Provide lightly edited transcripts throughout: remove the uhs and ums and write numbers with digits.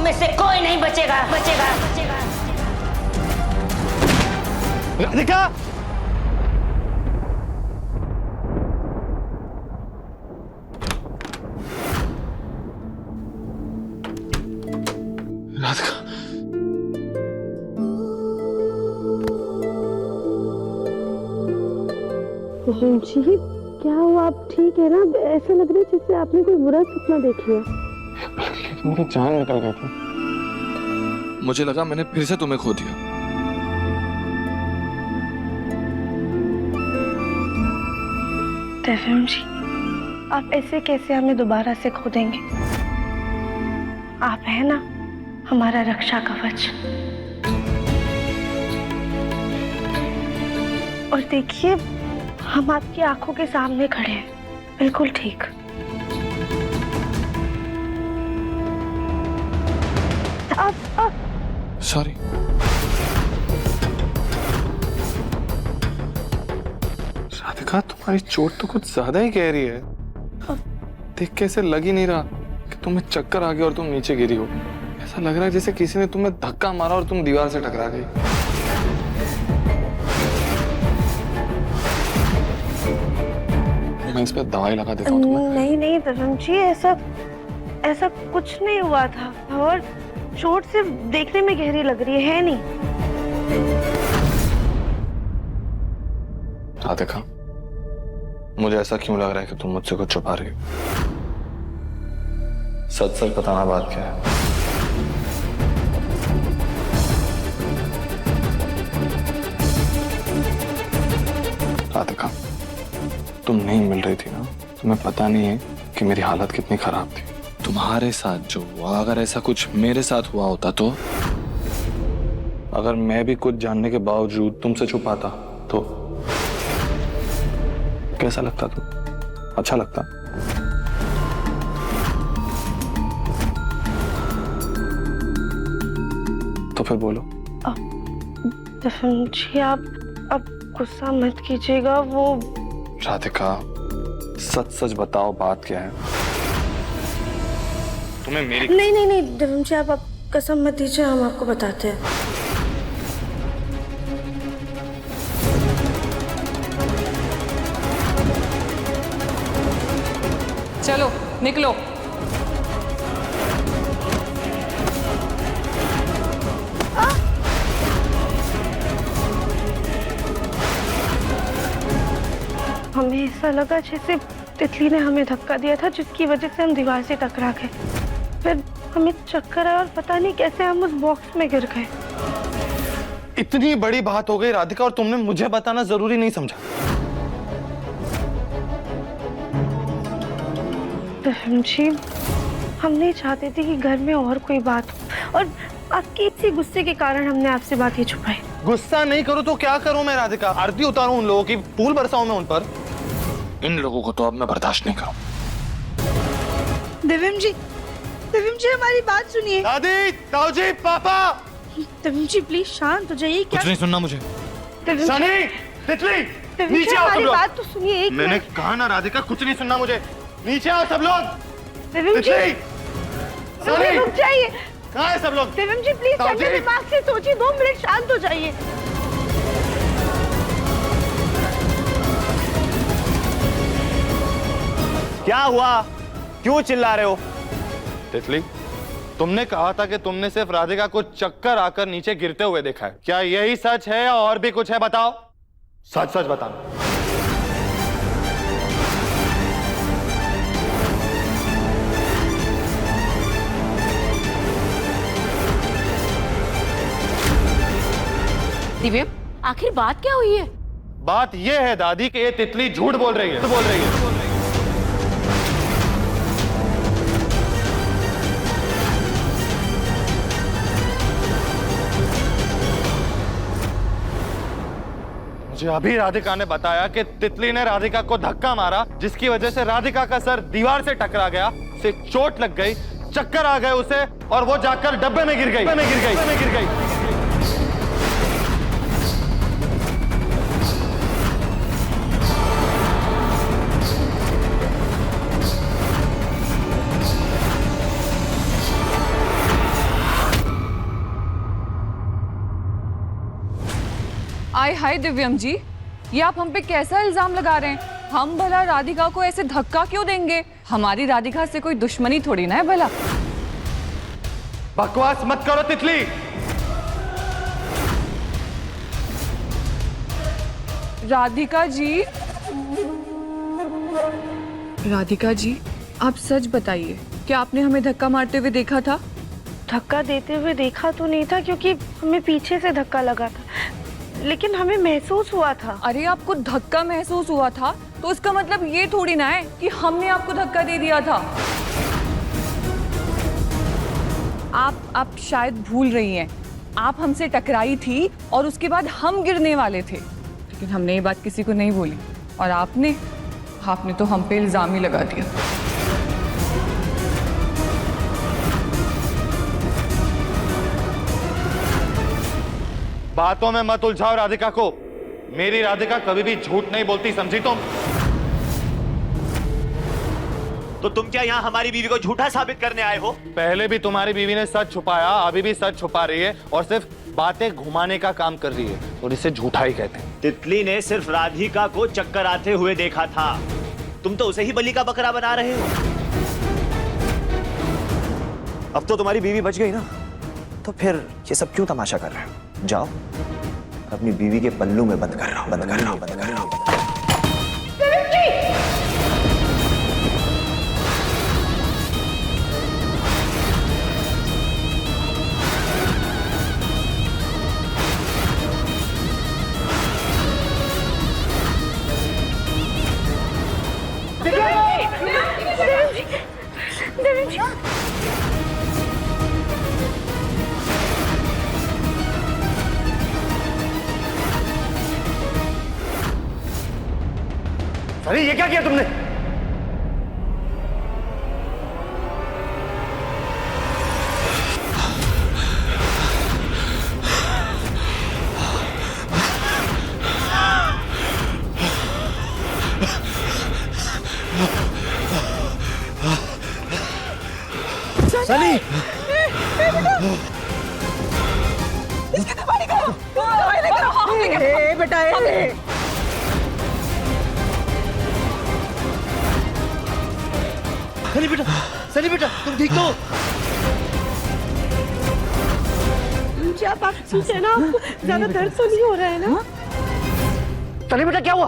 में से कोई नहीं बचेगा, बचेगा, बचेगा। राधिका! राधिका! जी क्या हुआ, आप ठीक है ना? ऐसा लग रहा है जैसे आपने कोई बुरा सपना देखी है। मेरी जान निकल गई थी। मुझे लगा मैंने फिर से तुम्हें खो दिया। देवम जी, आप ऐसे कैसे हमें दोबारा से खो देंगे? आप है ना हमारा रक्षा कवच। और देखिए, हम आपकी आंखों के सामने खड़े हैं, बिल्कुल ठीक। आप सॉरी। राधिका, तुम्हारी चोट तो कुछ ज्यादा ही गहरी है। देख के ऐसे लग ही नहीं रहा कि तुम्हें चक्कर आ गया और तुम नीचे गिरी हो। ऐसा लग रहा है जैसे किसी ने तुम्हें धक्का मारा और तुम दीवार से टकरा गई। मैं इस पे दवाई लगा देता हूँ तुम्हें। नहीं नहीं देवम जी, ऐसा कुछ नहीं हुआ था। और चोट सिर्फ देखने में गहरी लग रही है नहीं। राधिका, मुझे ऐसा क्यों लग रहा है कि तुम मुझसे कुछ छुपा रही हो? सच सच बताना, बात क्या है? राधिका, तुम नहीं मिल रही थी ना, तुम्हें पता नहीं है कि मेरी हालत कितनी खराब थी। तुम्हारे साथ जो हुआ, अगर ऐसा कुछ मेरे साथ हुआ होता तो? अगर मैं भी कुछ जानने के बावजूद तुमसे छुपाता तो कैसा लगता? तुम अच्छा लगता? तो फिर बोलो। जी, आप अब गुस्सा मत कीजिएगा। वो राधिका, सच सच बताओ, बात क्या है? तुम्हें मेरी नहीं देवम जी, आप कसम मत दीजिए, हम आपको बताते हैं। चलो निकलो। हमें ऐसा लगा जैसे तितली ने हमें धक्का दिया था, जिसकी वजह से हम दीवार से टकरा गए। फिर हमें चक्कर आया और पता नहीं कैसे हम उस बॉक्स में गिर गए। इतनी बड़ी बात हो गई राधिका, और तुमने मुझे बताना जरूरी नहीं समझा। जी, हम नहीं चाहते थे कि घर में और कोई बात हो, और आपके इसी गुस्से के कारण हमने आपसे बात ही छुपाई। गुस्सा नहीं करो तो क्या करूं मैं राधिका? आरती उतारूं उन लोगों की, फूल बरसाऊं मैं उन पर? इन लोगों को तो अब मैं बर्दाश्त नहीं करूं। देवम जी, हमारी बात सुनिए। दादी, ताऊजी, पापा। देवम जी प्लीज शांत हो जाइए। कुछ नहीं सुनना मुझे। सनी, तितली, नीचे नीचे आओ सब लोग। बात तो सुनिए एक मैंने मिनट। कहा ना राधिका, कुछ नहीं सुनना मुझे। नीचे आओ सब लोग। देवम जी, सनी, रुक जाइए। कहाँ है सब लोग? देवम जी प्लीज ताऊजी। ठंडे दिमाग से सोचिए, 2 मिनट शांत हो जाइए। क्या हुआ? क्यों चिल्ला रहे हो? तितली, तुमने कहा था कि तुमने सिर्फ राधिका को चक्कर आकर नीचे गिरते हुए देखा है। क्या यही सच है या और भी कुछ है? बताओ, सच सच बताना। दिव्य, आखिर बात क्या हुई है? बात यह है दादी कि ये तितली झूठ बोल रही है। मुझे अभी राधिका ने बताया कि तितली ने राधिका को धक्का मारा, जिसकी वजह से राधिका का सर दीवार से टकरा गया, उसे चोट लग गई, चक्कर आ गए उसे, और वो जाकर डब्बे में गिर गई। आय हाय दिव्यम जी, ये आप हम पे कैसा इल्जाम लगा रहे हैं? हम भला राधिका को ऐसे धक्का क्यों देंगे? हमारी राधिका से कोई दुश्मनी थोड़ी ना है भला। बकवास मत करो तितली। राधिका जी, राधिका जी, आप सच बताइए, क्या आपने हमें धक्का मारते हुए देखा था? धक्का देते हुए देखा तो नहीं था क्योंकि हमें पीछे से धक्का लगा था, लेकिन हमें महसूस हुआ था। अरे आपको धक्का महसूस हुआ था तो इसका मतलब ये थोड़ी ना है कि हमने आपको धक्का दे दिया था। आप शायद भूल रही हैं, आप हमसे टकराई थी और उसके बाद हम गिरने वाले थे, लेकिन हमने ये बात किसी को नहीं बोली और आपने तो हम पे इल्जाम ही लगा दिया। बातों में मत उलझाओ राधिका को। मेरी राधिका कभी भी झूठ नहीं बोलती, समझी तुम? तो तुम क्या यहाँ हमारी बीवी को झूठा साबित करने आए हो? पहले भी तुम्हारी बीवी ने सच छुपाया, अभी भी सच छुपा रही है और सिर्फ बातें घुमाने का काम कर रही है और इसे झूठा ही कहते हैं। तितली ने सिर्फ राधिका को चक्कर आते हुए देखा था, तुम तो उसे ही बलि का बकरा बना रहे हो। अब तो तुम्हारी बीवी बच गई ना, तो फिर ये सब क्यों तमाशा कर रहे हो? जाओ अपनी बीवी के पल्लू में बंद कर रहा हूं, बंद कर रहा हूं, बंद कर रहा हूं। अरे ये क्या किया तुमने? सनी! सनी बेटा, तुम ठीक तो? आप ठीक है ना? आपको ज्यादा दर्द तो नहीं हो रहा है ना? सनी बेटा क्या हुआ?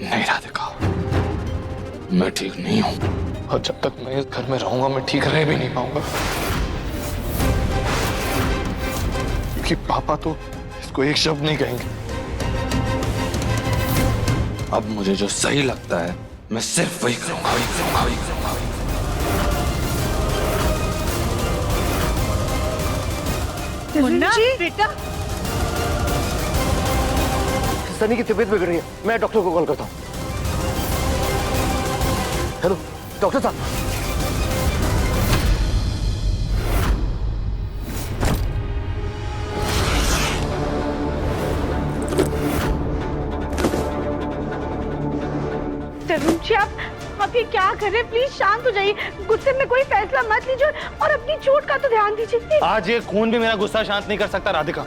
नहीं राधिका, मैं ठीक नहीं हूं और जब तक मैं इस घर में रहूंगा मैं ठीक रह भी नहीं पाऊंगा, क्योंकि पापा तो इसको एक शब्द नहीं कहेंगे। अब मुझे जो सही लगता है मैं सिर्फ वही करूंगा, वही करूंगा, वही करूंगा। मुन्ना बेटा, सनी की तबीयत बिगड़ रही है, मैं डॉक्टर को कॉल करता हूँ। हेलो डॉक्टर साहब। तरुण जी, आप ये क्या कर रहे हैं? प्लीज शांत हो जाइए, गुस्से में कोई फैसला मत लीजिए और अपनी चोट का तो ध्यान दीजिए। आज ये खून भी मेरा गुस्सा शांत नहीं कर सकता राधिका।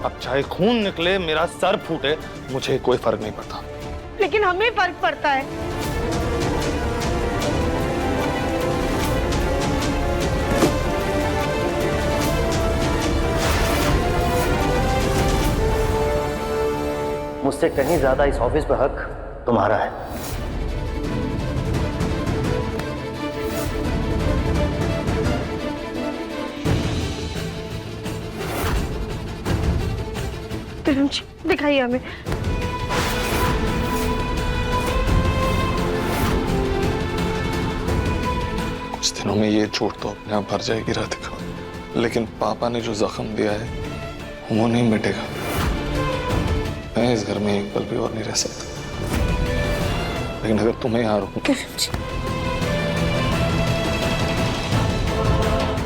अब चाहे खून निकले, मेरा सर फूटे, मुझे कोई फर्क नहीं पड़ता। लेकिन हमें फर्क पड़ता है। मुझसे कहीं ज्यादा इस ऑफिस पे हक तुम्हारा है। तरुण जी, दिखाइए हमें। कुछ दिनों में ये चोट तो अपने आप भर जाएगी राधिका, लेकिन पापा ने जो जख्म दिया है वो नहीं मिटेगा। मैं इस घर में एक पल भी और नहीं रह सकता, लेकिन अगर तुम्हें यहाँ रोकूं।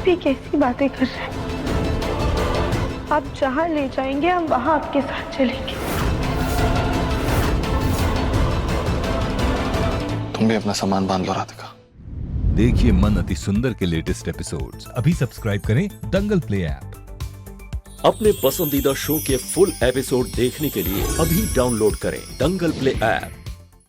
भी कैसी बातें कर रहे हैं? आप जहाँ ले जाएंगे हम वहाँ आपके साथ चलेंगे। तुम भी अपना सामान बांध लो राधिका। देखिए मन अति सुंदर के लेटेस्ट एपिसोड्स अभी सब्सक्राइब करें दंगल प्ले ऐप। अपने पसंदीदा शो के फुल एपिसोड देखने के लिए अभी डाउनलोड करें दंगल प्ले ऐप।